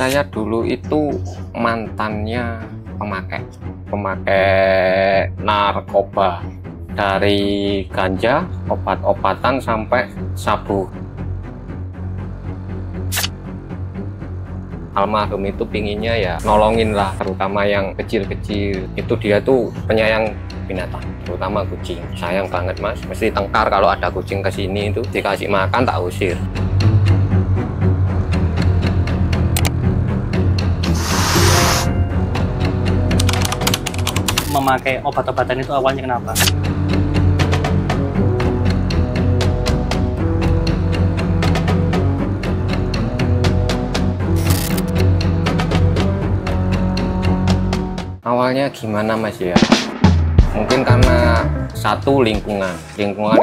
Saya dulu itu mantannya pemakai narkoba, dari ganja, obat-obatan sampai sabu. Almarhum itu pinginnya ya nolongin lah, terutama yang kecil-kecil. Itu dia tuh penyayang binatang, terutama kucing. Sayang banget mas, mesti tengkar kalau ada kucing kesini itu dikasih makan tak usir. Memakai obat-obatan itu awalnya kenapa? Awalnya gimana mas ya? Mungkin karena satu, lingkungan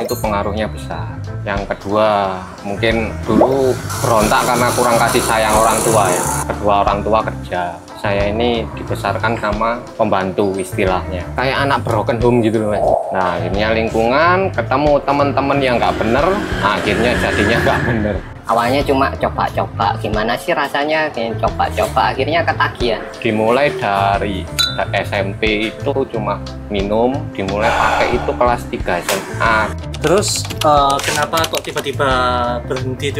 itu pengaruhnya besar. Yang kedua, mungkin dulu berontak karena kurang kasih sayang orang tua ya. Kedua, orang tua kerja. Saya ini dibesarkan sama pembantu istilahnya. Kayak anak broken home gitu loh mas. Nah akhirnya lingkungan, ketemu teman-teman yang nggak bener, akhirnya jadinya nggak bener. Awalnya cuma coba-coba, gimana sih rasanya, coba-coba, akhirnya ketagihan. Dimulai dari SMP itu cuma minum, dimulai pakai itu kelas 3 SMA. Terus kenapa kok tiba-tiba berhenti itu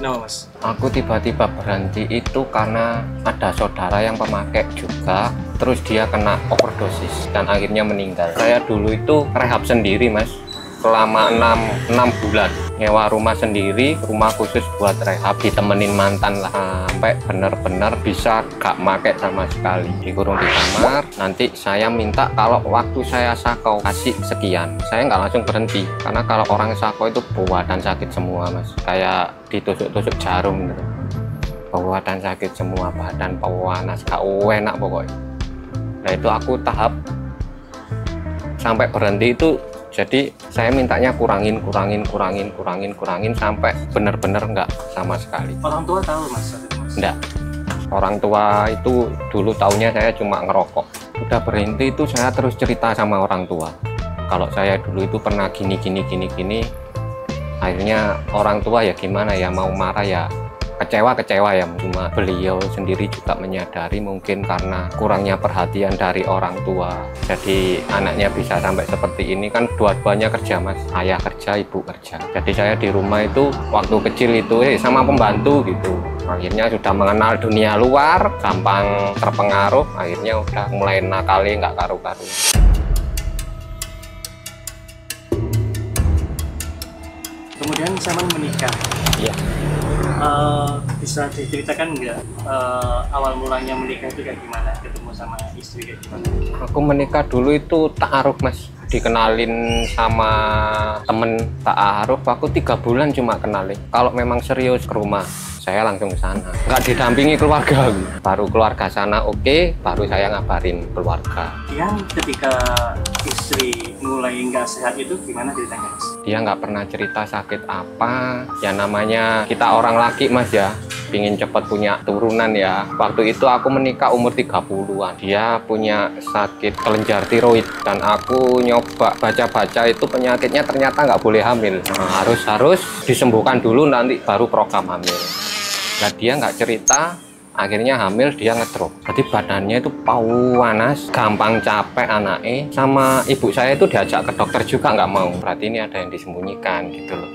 kenapa mas? Aku tiba-tiba berhenti itu karena ada saudara yang pemakai juga, terus dia kena overdosis dan akhirnya meninggal. Saya dulu itu rehab sendiri mas, selama 6 bulan. Nyewa rumah sendiri, rumah khusus buat rehab, ditemenin mantan lah, sampai bener-bener bisa gak make sama sekali. Dikurung di kamar, nanti saya minta kalau waktu saya sakau kasih sekian. Saya nggak langsung berhenti, karena kalau orang sakau itu badan sakit semua mas, kayak ditusuk-tusuk jarum gitu. Badan sakit semua, badan panas, gak enak pokoknya. Nah itu aku tahap sampai berhenti itu. Jadi saya mintanya kurangin sampai bener-bener nggak sama sekali. Orang tua tahu mas? Enggak. Orang tua itu dulu taunya saya cuma ngerokok. Udah berhenti itu saya terus cerita sama orang tua. Kalau saya dulu itu pernah gini. Akhirnya orang tua ya gimana ya, mau marah ya kecewa ya. Cuma beliau sendiri juga menyadari mungkin karena kurangnya perhatian dari orang tua, jadi anaknya bisa sampai seperti ini. Kan dua-duanya kerja mas, ayah kerja, ibu kerja. Jadi saya di rumah itu waktu kecil itu sama pembantu gitu. Akhirnya sudah mengenal dunia luar, gampang terpengaruh, akhirnya udah mulai nakali nggak karu-karu. Kemudian saya menikah. Iya. Bisa diceritakan nggak awal mulanya menikah itu kayak gimana, ketemu sama istri kayak gimana? Aku menikah dulu itu ta'aruf mas, dikenalin sama temen ta'aruf. Aku 3 bulan cuma kenalin. Kalau memang serius ke rumah, saya langsung ke sana, nggak didampingi keluarga. Baru keluarga sana oke, baru saya ngabarin keluarga. Yang ketika istri mulai nggak sehat itu gimana ceritanya mas? Dia nggak pernah cerita sakit apa. Ya namanya kita orang laki mas ya, pingin cepat punya turunan ya. Waktu itu aku menikah umur 30-an. Dia punya sakit kelenjar tiroid, dan aku nyoba baca-baca itu penyakitnya ternyata nggak boleh hamil. Nah, harus disembuhkan dulu, nanti baru program hamil. Nah dia nggak cerita, akhirnya hamil dia ngedrop. Jadi badannya itu panas, gampang capek anaknya. Sama ibu saya itu diajak ke dokter juga nggak mau. Berarti ini ada yang disembunyikan gitu loh.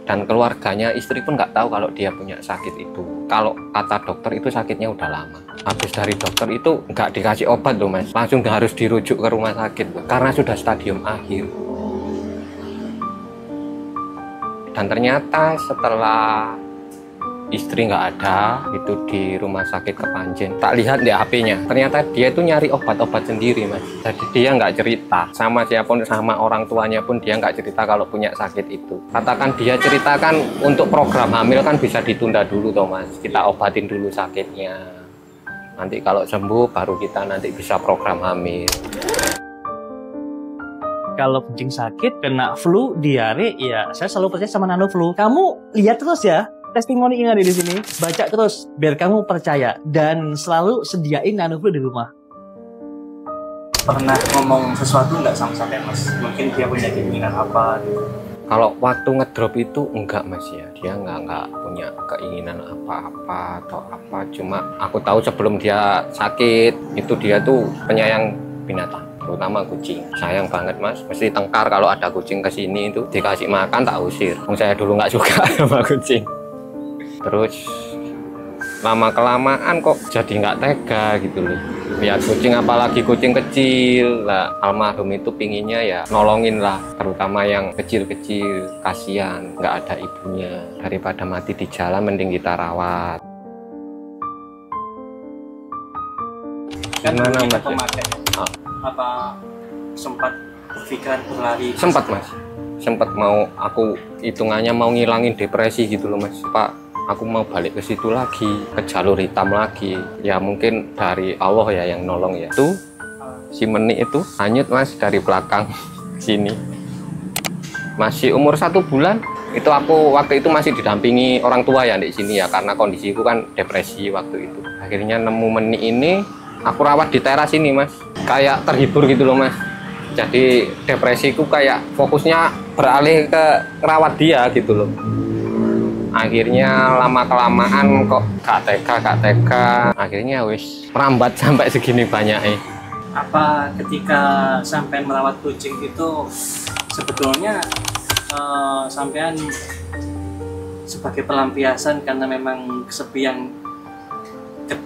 Dan keluarganya istri pun nggak tahu kalau dia punya sakit itu. Kalau kata dokter itu sakitnya udah lama. Habis dari dokter itu nggak dikasih obat loh mas, langsung harus dirujuk ke rumah sakit loh, karena sudah stadium akhir. Dan ternyata setelah istri nggak ada itu di rumah sakit Kepanjen, tak lihat di HP-nya, ternyata dia itu nyari obat-obat sendiri mas. Jadi dia nggak cerita sama siapapun, sama orang tuanya pun dia nggak cerita kalau punya sakit itu. Katakan dia ceritakan untuk program hamil kan bisa ditunda dulu toh mas, kita obatin dulu sakitnya, nanti kalau sembuh baru kita nanti bisa program hamil. Kalau kucing sakit, kena flu, diare, ya saya selalu percaya sama nano flu. Kamu lihat terus ya testimoni yang ada di sini, baca terus biar kamu percaya, dan selalu sediain nanoflu di rumah. Pernah ngomong sesuatu nggak sama sampai mas? Mungkin dia punya keinginan apa gitu? Kalau waktu ngedrop itu enggak mas ya, dia nggak punya keinginan apa-apa atau apa. Cuma aku tahu sebelum dia sakit itu dia tuh penyayang binatang, terutama kucing. Sayang banget mas, mesti tengkar kalau ada kucing kesini itu dikasih makan tak usir. Saya dulu nggak suka sama kucing. Terus lama kelamaan kok jadi nggak tega gitu loh lihat kucing, apalagi kucing kecil lah. Almarhum itu pinginnya ya nolongin lah, terutama yang kecil-kecil, kasihan nggak ada ibunya, daripada mati di jalan mending kita rawat. Gimana mas ya? Apa sempat berpikiran berlari? Sempat mas, sempat mau aku hitungannya mau ngilangin depresi gitu loh mas Pak. Aku mau balik ke situ lagi, ke jalur hitam lagi. Ya mungkin dari Allah ya yang nolong ya. Tuh si Meni itu hanyut mas dari belakang sini. Masih umur 1 bulan. Itu aku waktu itu masih didampingi orang tua ya di sini ya, karena kondisiku kan depresi waktu itu. Akhirnya nemu Meni ini, aku rawat di teras ini mas. Kayak terhibur gitu loh mas. Jadi depresiku kayak fokusnya beralih ke rawat dia gitu loh. Akhirnya lama kelamaan kok gak tega, akhirnya wis merambat sampai segini banyaknya. Apa ketika sampai merawat kucing itu sebetulnya sampean sebagai pelampiasan karena memang kesepian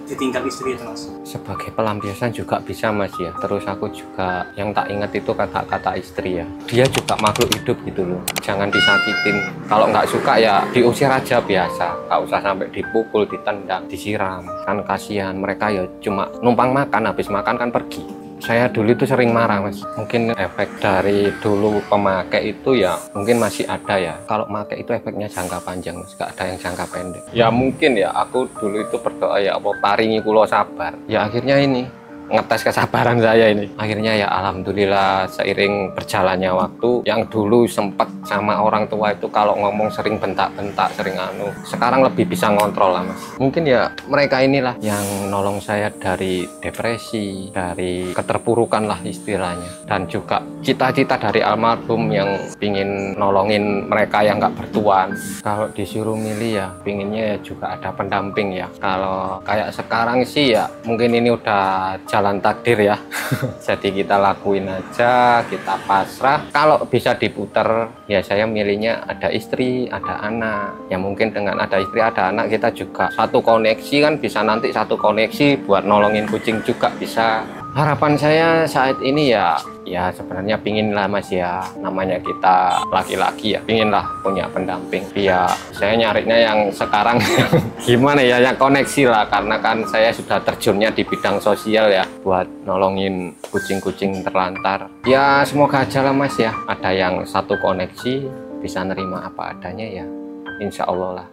ditinggal istri itu mas? Sebagai pelampiasan juga bisa mas ya. Terus aku juga yang tak ingat itu kata-kata istri ya, dia juga makhluk hidup gitu loh, jangan disakitin. Kalau nggak suka ya diusir aja biasa, nggak usah sampai dipukul, ditendang, disiram, kan kasihan mereka ya, cuma numpang makan, habis makan kan pergi. Saya dulu itu sering marah mas, mungkin efek dari dulu pemakai itu ya mungkin masih ada ya. Kalau pakai itu efeknya jangka panjang mas, gak ada yang jangka pendek. Ya mungkin ya aku dulu itu berdoa ya Allah paringi kulo sabar. Ya akhirnya ini ngetes kesabaran saya ini. Akhirnya ya alhamdulillah seiring berjalannya waktu, yang dulu sempat sama orang tua itu kalau ngomong sering bentak-bentak, sering sekarang lebih bisa ngontrol lah mas. Mungkin ya mereka inilah yang nolong saya dari depresi, dari keterpurukan lah istilahnya, dan juga cita-cita dari almarhum yang pingin nolongin mereka yang nggak bertuan. Kalau disuruh milih ya pinginnya ya juga ada pendamping ya. Kalau kayak sekarang sih ya mungkin ini udah jalan takdir ya. Jadi kita lakuin aja, kita pasrah. Kalau bisa diputer ya saya milihnya ada istri, ada anak. Ya mungkin dengan ada istri, ada anak kita juga satu koneksi kan, bisa nanti satu koneksi buat nolongin kucing juga bisa. Harapan saya saat ini ya sebenarnya pingin lah mas ya, namanya kita laki-laki ya, pingin lah punya pendamping. Ya saya nyarinya yang sekarang gimana ya, yang koneksi lah, karena kan saya sudah terjunnya di bidang sosial ya, buat nolongin kucing-kucing terlantar. Ya semoga aja lah mas ya, ada yang satu koneksi bisa nerima apa adanya ya, insya Allah lah.